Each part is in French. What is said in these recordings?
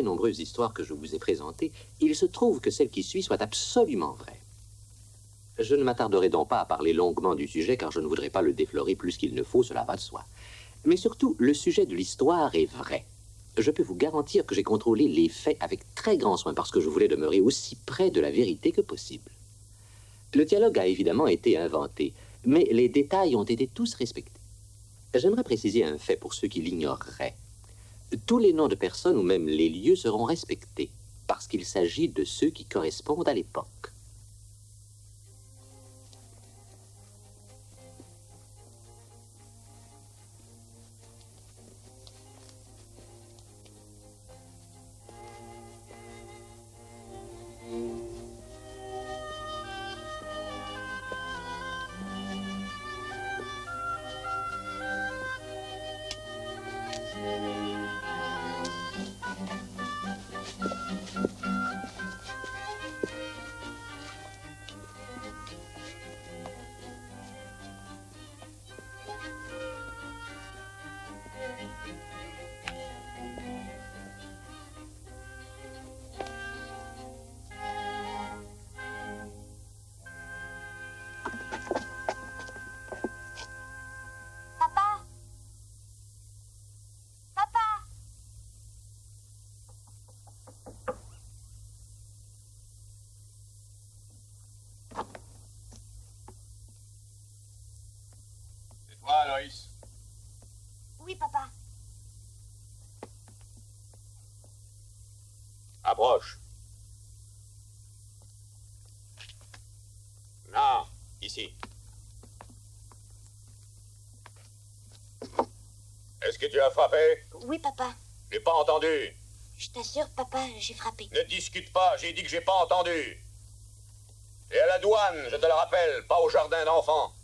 très nombreuses histoires que je vous ai présentées, il se trouve que celle qui suit soit absolument vraie. Je ne m'attarderai donc pas à parler longuement du sujet, car je ne voudrais pas le déflorer plus qu'il ne faut, cela va de soi. Mais surtout, le sujet de l'histoire est vrai. Je peux vous garantir que j'ai contrôlé les faits avec très grand soin, parce que je voulais demeurer aussi près de la vérité que possible. Le dialogue a évidemment été inventé, mais les détails ont été tous respectés. J'aimerais préciser un fait pour ceux qui l'ignoreraient. Tous les noms de personnes ou même les lieux seront respectés, parce qu'il s'agit de ceux qui correspondent à l'époque. Loïs. Oui, papa. Approche. Non, ici. Est-ce que tu as frappé? Oui, papa. J'ai pas entendu. Je t'assure, papa, j'ai frappé. Ne discute pas, j'ai dit que j'ai pas entendu. Et à la douane, je te le rappelle, pas au jardin d'enfants.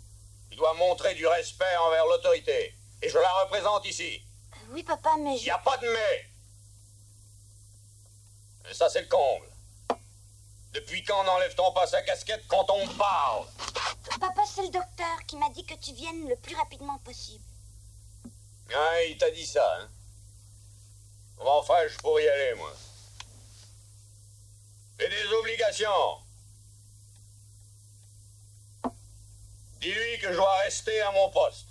Tu dois montrer du respect envers l'autorité. Et je la représente ici. Oui, papa, mais Il n'y a pas de mais. Et ça, c'est le comble. Depuis quand n'enlève-t-on pas sa casquette quand on parle? Papa, c'est le docteur qui m'a dit que tu viennes le plus rapidement possible. Ah, il t'a dit ça, hein? Comment ferais-je pour y aller, moi? J'ai des obligations. Dis-lui que je dois rester à mon poste.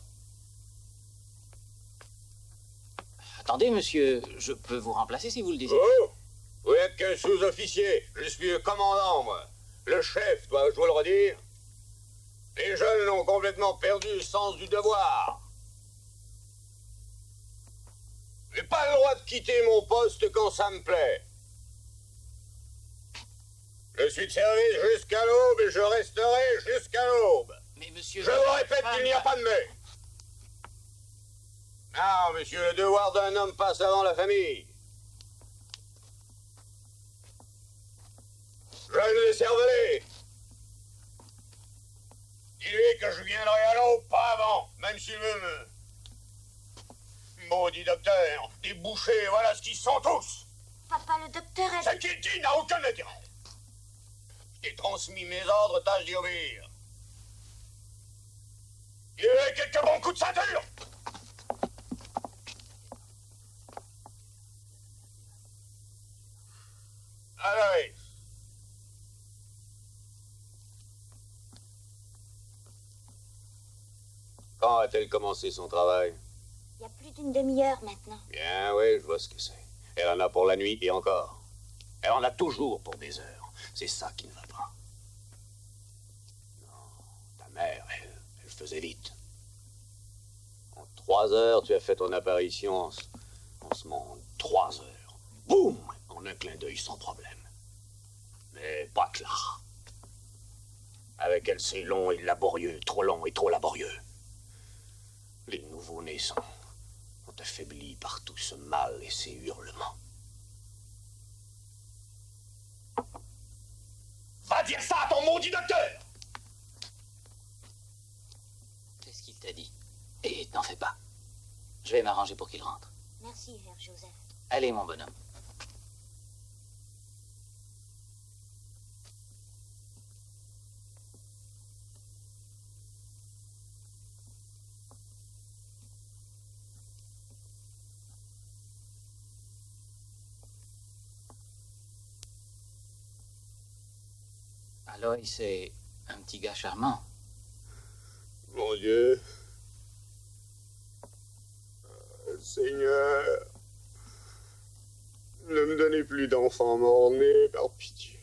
Attendez, monsieur, je peux vous remplacer si vous le désirez. Oh! Vous n'êtes qu'un sous-officier. Je suis le commandant, moi. Le chef, dois-je vous le redire? Les jeunes ont complètement perdu le sens du devoir. J'ai pas le droit de quitter mon poste quand ça me plaît. Je suis de service jusqu'à l'aube et je resterai jusqu'à l'aube. Mais monsieur... Je vous répète qu'il n'y a pas de mais. Non, monsieur, le devoir d'un homme passe avant la famille. Jeune décervelé. Dis-lui que je viendrai à l'aube, pas avant, même s'il veut me... Maudit docteur, des bouchers, voilà ce qu'ils sont tous. Papa, le docteur a Ce dit... qu'il dit n'a aucun intérêt. Je t'ai transmis mes ordres, tâche d'y obéir. Dis-lui quelques bons coups de ceinture. Allez. Quand a-t-elle commencé son travail? Il y a plus d'une demi-heure maintenant. Bien, oui, je vois ce que c'est. Elle en a pour la nuit et encore. Elle en a toujours pour des heures. C'est ça qui ne va pas. Non, ta mère, elle faisait vite. En 3 heures, tu as fait ton apparition en ce monde. 3 heures. Boum! En un clin d'œil sans problème. Mais pas Clara. Avec elle, c'est long et laborieux. Trop long et trop laborieux. Les nouveau-nés sont affaiblis par tout ce mal et ces hurlements. Va dire ça à ton maudit docteur! Qu'est-ce qu'il t'a dit? Et t'en fais pas. Je vais m'arranger pour qu'il rentre. Merci, Herr Joseph. Allez, mon bonhomme. Aloïs, c'est un petit gars charmant. Mon Dieu. Seigneur. Ne me donnez plus d'enfants mort-nés, par pitié.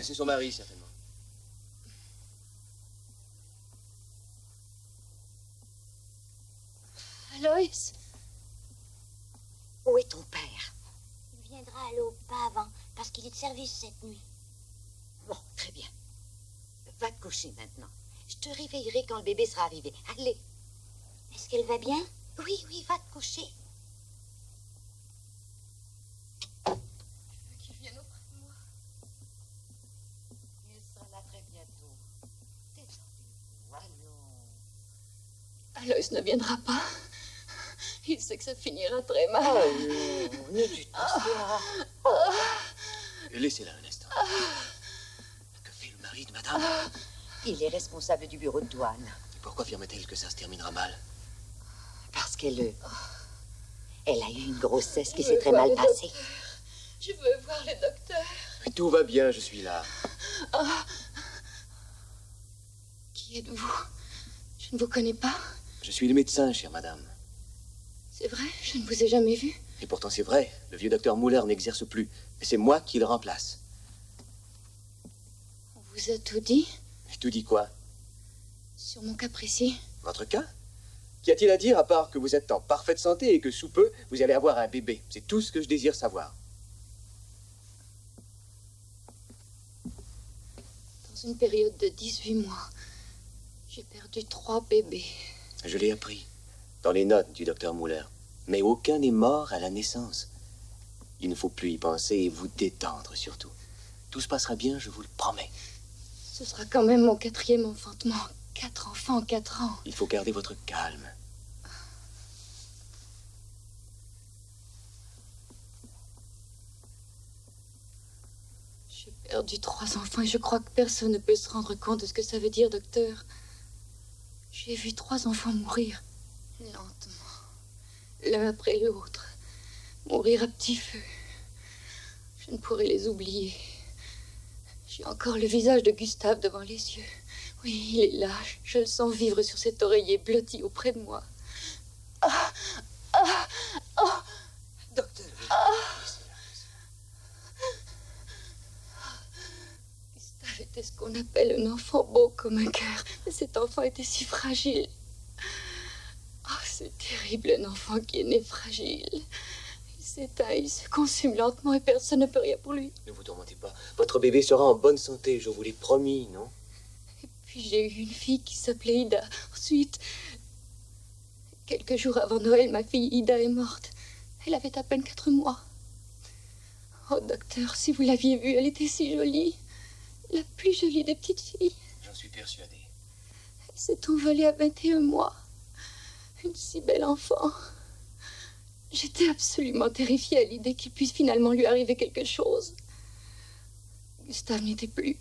C'est son mari, certainement. Aloïs? Où est ton père? Il viendra à l'aube, pas avant, parce qu'il est de service cette nuit. Bon, très bien. Va te coucher maintenant. Je te réveillerai quand le bébé sera arrivé. Allez. Est-ce qu'elle va bien? Oui, oui, va te coucher. Je veux qu'il vienne auprès de moi. Il sera là très bientôt. Détendez-vous, allons. Aloïs ne viendra pas. Il sait que ça finira très mal. Allons, ne tu t'assois. Laissez-la un instant. Que fait le mari de madame? Il est responsable du bureau de douane. Et pourquoi affirme-t-elle que ça se terminera mal? Parce qu'elle a eu une grossesse qui s'est très mal passée. Je veux voir le docteur. Mais tout va bien, je suis là. Qui êtes-vous? Je ne vous connais pas. Je suis le médecin, chère madame. C'est vrai, je ne vous ai jamais vu. Et pourtant c'est vrai, le vieux docteur Muller n'exerce plus. Et c'est moi qui le remplace. On vous a tout dit Et tout dit quoi? sur mon cas précis. Votre cas? Qu'y a-t-il à dire à part que vous êtes en parfaite santé et que sous peu, vous allez avoir un bébé? C'est tout ce que je désire savoir. Dans une période de 18 mois, j'ai perdu 3 bébés. Je l'ai appris dans les notes du docteur Muller. Mais aucun n'est mort à la naissance. Il ne faut plus y penser et vous détendre surtout. Tout se passera bien, je vous le promets. Ce sera quand même mon 4e enfantement. 4 enfants en 4 ans. Il faut garder votre calme. J'ai perdu 3 enfants et je crois que personne ne peut se rendre compte de ce que ça veut dire, docteur. J'ai vu 3 enfants mourir lentement, l'un après l'autre, mourir à petit feu. Je ne pourrai les oublier. J'ai encore le visage de Gustave devant les yeux. Oui, il est là. Je le sens vivre sur cet oreiller blotti auprès de moi. Docteur, Gustave était ce qu'on appelle un enfant beau comme un cœur. Mais cet enfant était si fragile. Oh, c'est terrible, un enfant qui est né fragile. Il s'éteint, il se consume lentement et personne ne peut rien pour lui. ne vous tourmentez pas. Votre bébé sera en bonne santé, je vous l'ai promis, non? Puis j'ai eu une fille qui s'appelait Ida. Ensuite, quelques jours avant Noël, ma fille Ida est morte. Elle avait à peine 4 mois. Oh, docteur, si vous l'aviez vue, elle était si jolie. La plus jolie des petites filles. J'en suis persuadé. Elle s'est envolée à 21 mois. Une si belle enfant. J'étais absolument terrifiée à l'idée qu'il puisse finalement lui arriver quelque chose. Gustave n'était plus.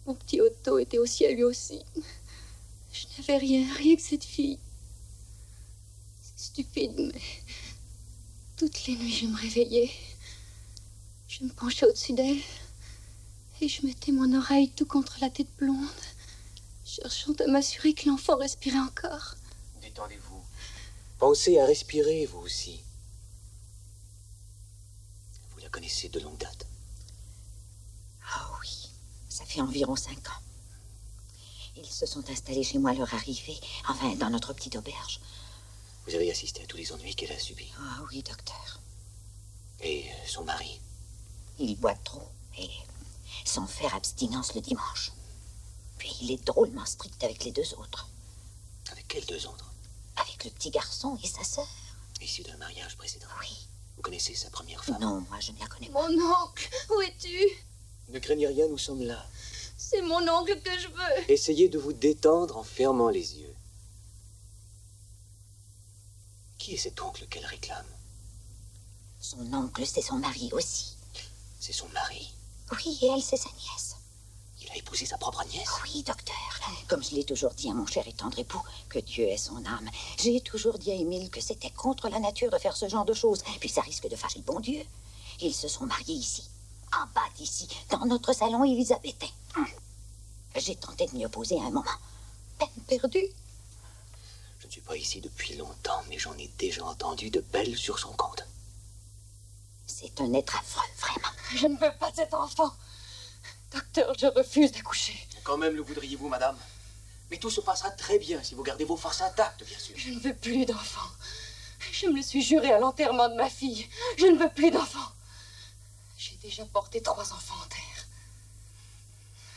Mon petit Otto était au ciel lui aussi. Je n'avais rien que cette fille. C'est stupide, mais toutes les nuits je me réveillais. Je me penchais au-dessus d'elle et je mettais mon oreille tout contre la tête blonde, cherchant à m'assurer que l'enfant respirait encore. Détendez-vous. Pensez à respirer, vous aussi. Vous la connaissez de longue date. Oh oui, ça fait environ 5 ans. Ils se sont installés chez moi à leur arrivée, enfin, dans notre petite auberge. Vous avez assisté à tous les ennuis qu'elle a subis. Ah oui, docteur. Et son mari? Il boit trop et sans faire abstinence le dimanche. Puis il est drôlement strict avec les 2 autres. Avec quels 2 autres? Avec le petit garçon et sa sœur. Issu d'un mariage précédent. Oui. Vous connaissez sa première femme? Non, moi je ne la connais pas. Mon oncle, où es-tu? Ne craignez rien, nous sommes là. C'est mon oncle que je veux. Essayez de vous détendre en fermant les yeux. Qui est cet oncle qu'elle réclame? Son oncle, c'est son mari aussi. C'est son mari. Oui, et elle, c'est sa nièce. Il a épousé sa propre nièce? Oui, docteur. Comme je l'ai toujours dit à mon cher et tendre époux, que Dieu ait son âme, j'ai toujours dit à Émile que c'était contre la nature de faire ce genre de choses, puis ça risque de fâcher le bon Dieu. Ils se sont mariés ici, en bas d'ici, dans notre salon élisabétain. J'ai tenté de m'y opposer à un moment. Peine perdue. Je ne suis pas ici depuis longtemps, mais j'en ai déjà entendu de belles sur son compte. C'est un être affreux, vraiment. Je ne veux pas cet enfant. Docteur, je refuse d'accoucher. Quand même le voudriez-vous, madame? Mais tout se passera très bien si vous gardez vos forces intactes, bien sûr. Je ne veux plus d'enfant. Je me le suis juré à l'enterrement de ma fille. Je ne veux plus d'enfant. J'ai déjà porté 3 enfants en terre.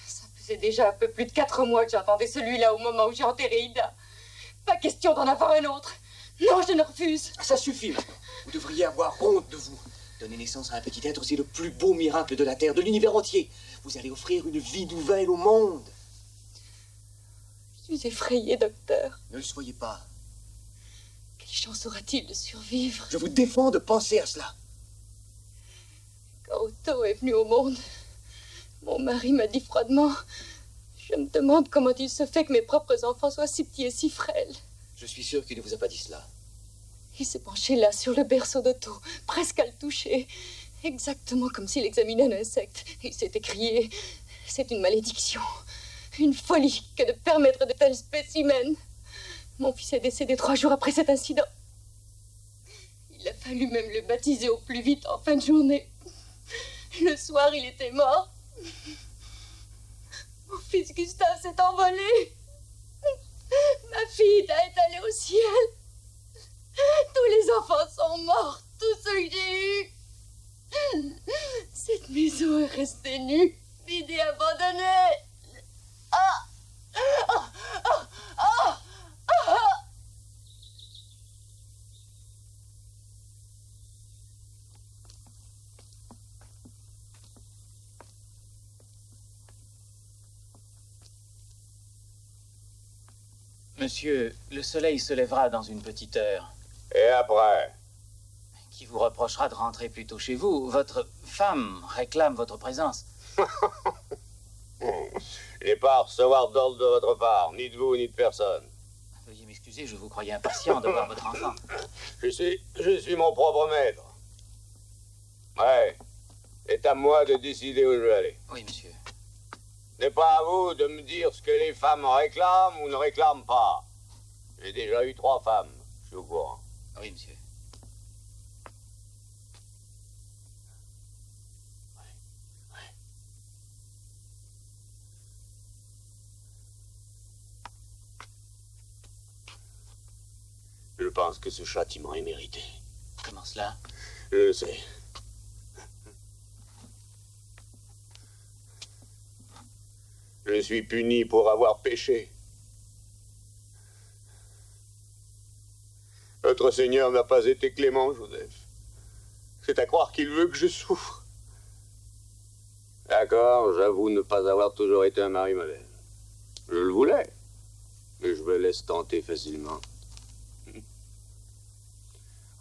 Ça faisait déjà un peu plus de 4 mois que j'entendais celui-là au moment où j'ai enterré Ida. Pas question d'en avoir un autre. Non, je ne refuse. Ça suffit maintenant. Vous devriez avoir honte de vous. Donner naissance à un petit être, c'est le plus beau miracle de la Terre, de l'univers entier. Vous allez offrir une vie nouvelle au monde. Je suis effrayée, docteur. Ne le soyez pas. Quelle chance aura-t-il de survivre? Je vous défends de penser à cela. Quand Otto est venu au monde, mon mari m'a dit froidement: je me demande comment il se fait que mes propres enfants soient si petits et si frêles. Je suis sûr qu'il ne vous a pas dit cela. Il s'est penché là, sur le berceau d'Otto, presque à le toucher, exactement comme s'il examinait un insecte. Il s'est écrié: c'est une malédiction, une folie que de permettre de tels spécimens. Mon fils est décédé 3 jours après cet incident. Il a fallu même le baptiser au plus vite en fin de journée. Le soir, il était mort. Mon fils Gustave s'est envolé. Ma fille Ida est allée au ciel. Tous les enfants sont morts, tous ceux que j'ai eus. Cette maison est restée nue, vide et abandonnée. Ah! Ah! Ah! Ah! Ah! Monsieur, le soleil se lèvera dans une petite heure. Et après? Qui vous reprochera de rentrer plus tôt chez vous? Votre femme réclame votre présence. Je n'ai pas à recevoir d'ordre de votre part, ni de vous, ni de personne. Veuillez m'excuser, je vous croyais impatient de voir votre enfant. Je suis mon propre maître. Ouais, c'est à moi de décider où je vais aller. Oui, monsieur. Ce n'est pas à vous de me dire ce que les femmes réclament ou ne réclament pas. J'ai déjà eu 3 femmes, je suis au courant. Oui, monsieur. Je pense que ce châtiment est mérité. Comment cela? Je le sais. Je suis puni pour avoir péché. Notre Seigneur n'a pas été clément, Joseph. C'est à croire qu'il veut que je souffre. D'accord, j'avoue ne pas avoir toujours été un mari modèle. Je le voulais, mais je me laisse tenter facilement.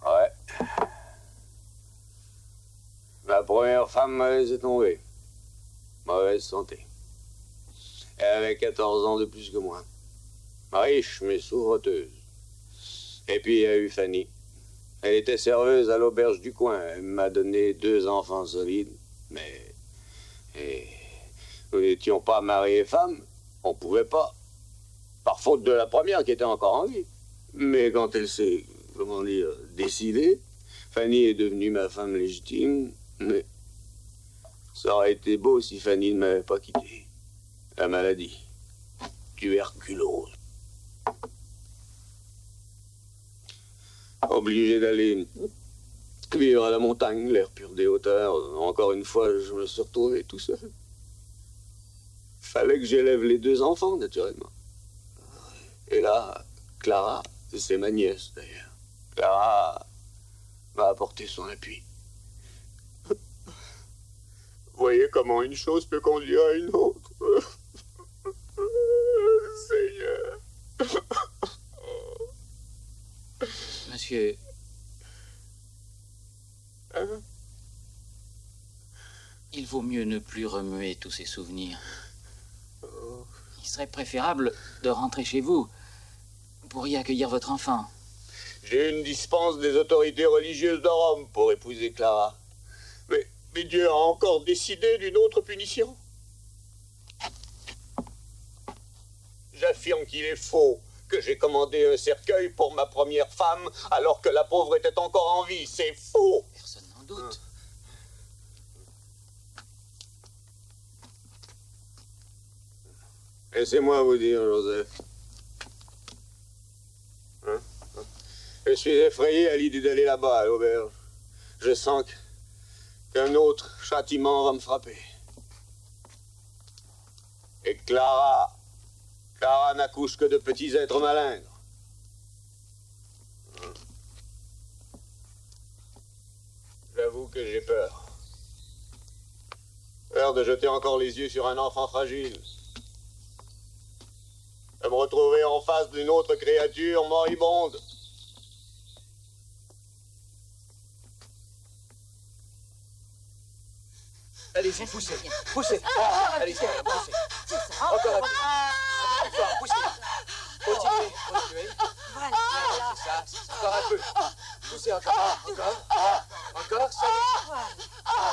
Ouais. Ma première femme m'a laissé tomber. Mauvaise santé. Elle avait 14 ans de plus que moi. Riche, mais souffreteuse. Et puis il y a eu Fanny. Elle était serveuse à l'auberge du coin. Elle m'a donné 2 enfants solides. Mais... Et nous n'étions pas mari et femme. On pouvait pas. Par faute de la première qui était encore en vie. Mais quand elle s'est, comment dire, décidée, Fanny est devenue ma femme légitime. Mais ça aurait été beau si Fanny ne m'avait pas quitté. La maladie. Tuberculose. Obligé d'aller vivre à la montagne, l'air pur des hauteurs. Encore une fois, je me suis retrouvé tout seul. Fallait que j'élève les 2 enfants, naturellement. Et là, Clara, c'est ma nièce d'ailleurs. Clara m'a apporté son appui. Vous voyez comment une chose peut conduire à une autre. Seigneur. Monsieur, monsieur. Hein? Il vaut mieux ne plus remuer tous ces souvenirs. Oh. Il serait préférable de rentrer chez vous pour y accueillir votre enfant. J'ai une dispense des autorités religieuses de Rome pour épouser Clara. Mais Dieu a encore décidé d'une autre punition. J'affirme qu'il est faux que j'ai commandé un cercueil pour ma première femme alors que la pauvre était encore en vie. C'est faux. Personne n'en doute. Laissez-moi vous dire, Joseph. Je suis effrayé à l'idée d'aller là-bas, à l'auberge. Je sens qu'un autre châtiment va me frapper. Et Clara n'accouche que de petits êtres malingres. J'avoue que j'ai peur. Peur de jeter encore les yeux sur un enfant fragile. De me retrouver en face d'une autre créature moribonde. Allez-y, poussez. Poussez. Allez-y, poussez. Encore un peu. Un peu plus fort, poussez. Continuez. Voilà. C'est ça. Encore un peu. Poussez encore. Encore, ça y est. Voilà.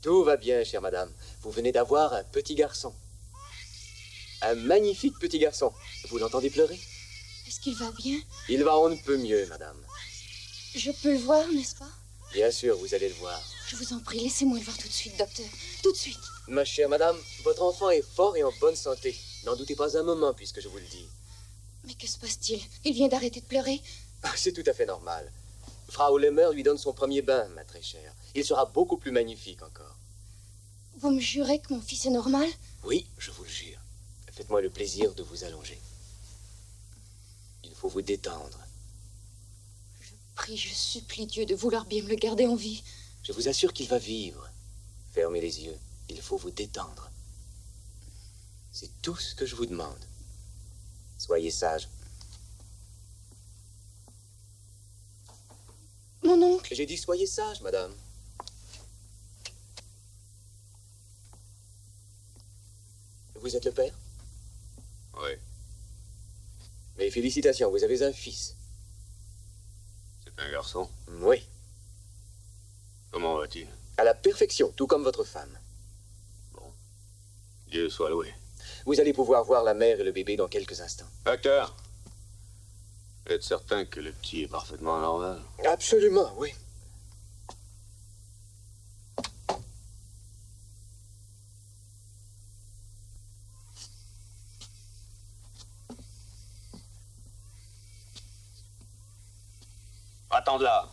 Tout va bien, chère madame. Vous venez d'avoir un petit garçon. Un magnifique petit garçon. Vous l'entendez pleurer? Est-ce qu'il va bien? Il va on ne peut mieux, madame. Je peux le voir, n'est-ce pas? Bien sûr, vous allez le voir. Je vous en prie, laissez-moi le voir tout de suite, docteur. Tout de suite. Ma chère madame, votre enfant est fort et en bonne santé. N'en doutez pas un moment, puisque je vous le dis. Mais que se passe-t-il? Il vient d'arrêter de pleurer. C'est tout à fait normal. Frau Lemmer lui donne son premier bain, ma très chère. Il sera beaucoup plus magnifique encore. Vous me jurez que mon fils est normal? Oui, je vous le jure. Faites-moi le plaisir de vous allonger. Il faut vous détendre. Je prie, je supplie Dieu de vouloir bien me le garder en vie. Je vous assure qu'il va vivre. Fermez les yeux. Il faut vous détendre. C'est tout ce que je vous demande. Soyez sage. Mon oncle? J'ai dit soyez sage, madame. Vous êtes le père? Oui. Mais félicitations, vous avez un fils. C'est un garçon. Oui, Comment va-t-il? à la perfection, tout comme votre femme. Bon. Dieu soit loué. Vous allez pouvoir voir la mère et le bébé dans quelques instants. Docteur, êtes certain que le petit est parfaitement normal? Absolument, oui. Attends là.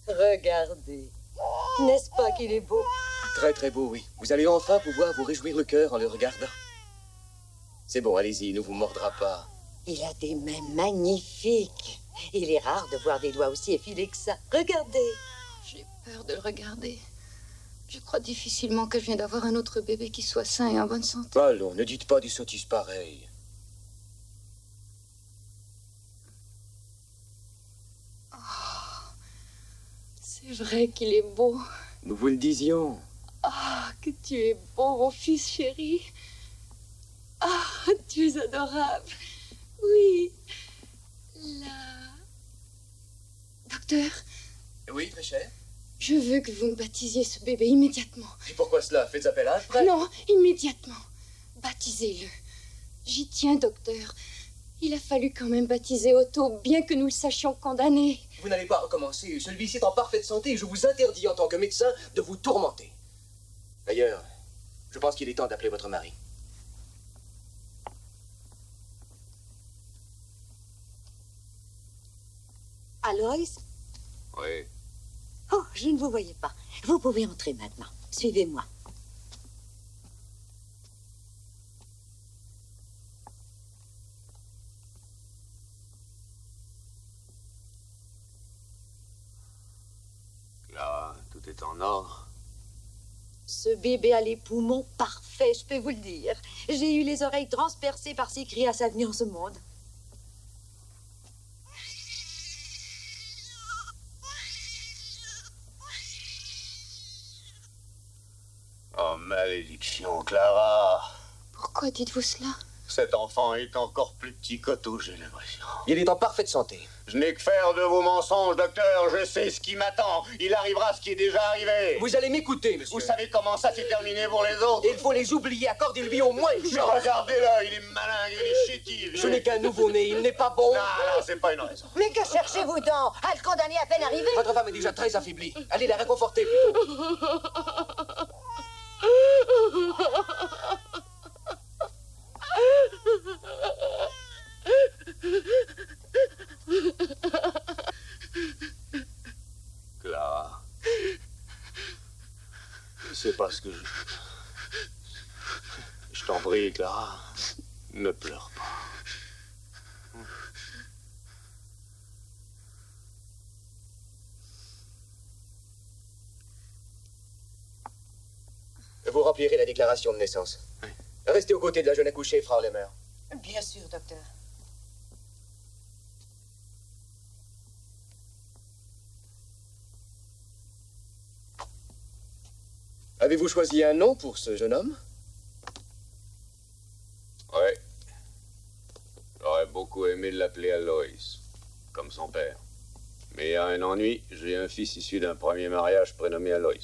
Regardez. N'est-ce pas qu'il est beau? Très très beau, oui. Vous allez enfin pouvoir vous réjouir le cœur en le regardant. C'est bon, allez-y, il ne vous mordra pas. Il a des mains magnifiques. Il est rare de voir des doigts aussi effilés que ça. Regardez. J'ai peur de le regarder. Je crois difficilement que je viens d'avoir un autre bébé qui soit sain et en bonne santé. Allons, ne dites pas des sottises pareilles. C'est vrai qu'il est beau. Nous vous le disions. Ah, que tu es beau, mon fils chéri. Ah, tu es adorable. Oui. Là. Docteur, Oui, très cher. je veux que vous me baptisiez ce bébé immédiatement. Et pourquoi cela? Faites appel à un prêtre. Non, immédiatement. Baptisez-le. J'y tiens, docteur. Il a fallu quand même baptiser Otto, bien que nous le sachions condamné. Vous n'allez pas recommencer. Celui-ci est en parfaite santé et je vous interdis en tant que médecin de vous tourmenter. D'ailleurs, je pense qu'il est temps d'appeler votre mari. Aloys? Oui. Oh, je ne vous voyais pas. Vous pouvez entrer maintenant. Suivez-moi. Là, tout est en ordre. Ce bébé a les poumons parfaits, je peux vous le dire. J'ai eu les oreilles transpercées par ces cris à sa venue en ce monde. Oh, malédiction, Clara. Pourquoi dites-vous cela? Cet enfant est encore plus petit qu'Otto, j'ai l'impression. Il est en parfaite santé. Je n'ai que faire de vos mensonges, docteur. Je sais ce qui m'attend. Il arrivera ce qui est déjà arrivé. Vous allez m'écouter, monsieur. Vous savez comment ça s'est terminé pour les autres? Il faut les oublier. Accordez-lui au moins une Mais chance. regardez-le, il est malin, il est chétif. Ce n'est qu'un nouveau-né. Il n'est pas bon. Non, non, c'est pas une raison. Mais que cherchez-vous donc? À le condamner à peine arrivé? Votre femme est déjà très affaiblie. Allez la réconforter plutôt. Clara. C'est parce que je t'en prie, Clara. Ne pleure pas. Vous remplirez la déclaration de naissance. Oui. Restez aux côtés de la jeune accouchée, Frau Lemmer. Bien sûr, docteur. Avez-vous choisi un nom pour ce jeune homme? Oui. J'aurais beaucoup aimé l'appeler Alois, comme son père. Mais il y a un ennui, j'ai un fils issu d'un premier mariage prénommé Alois.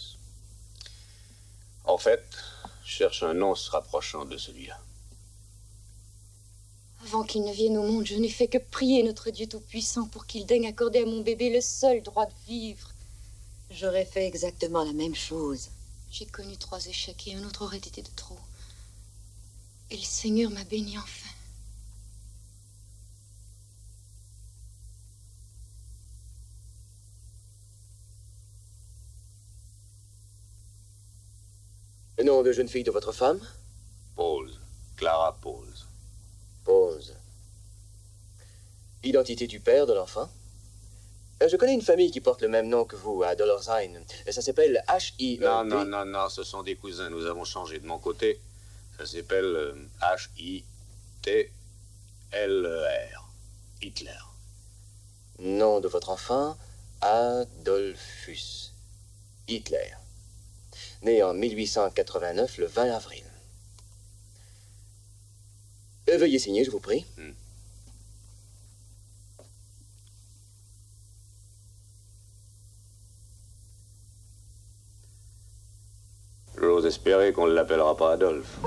En fait, je cherche un nom se rapprochant de celui-là. Avant qu'il ne vienne au monde, je n'ai fait que prier notre Dieu Tout-Puissant pour qu'il daigne accorder à mon bébé le seul droit de vivre. J'aurais fait exactement la même chose. J'ai connu 3 échecs et un autre aurait été de trop. Et le Seigneur m'a béni enfin. Le nom de jeune fille de votre femme? Pause. Clara Pause. Pause. Identité du père de l'enfant? Je connais une famille qui porte le même nom que vous, à Dollersheim. Ça s'appelle H.I. Non, non, non, non, ce sont des cousins. Nous avons changé de mon côté. Ça s'appelle H-I-T-L-E-R. Hitler. Nom de votre enfant, Adolphus Hitler. Né en 1889, le 20 avril. Veuillez signer, je vous prie. J'ose espérer qu'on ne l'appellera pas Adolphe.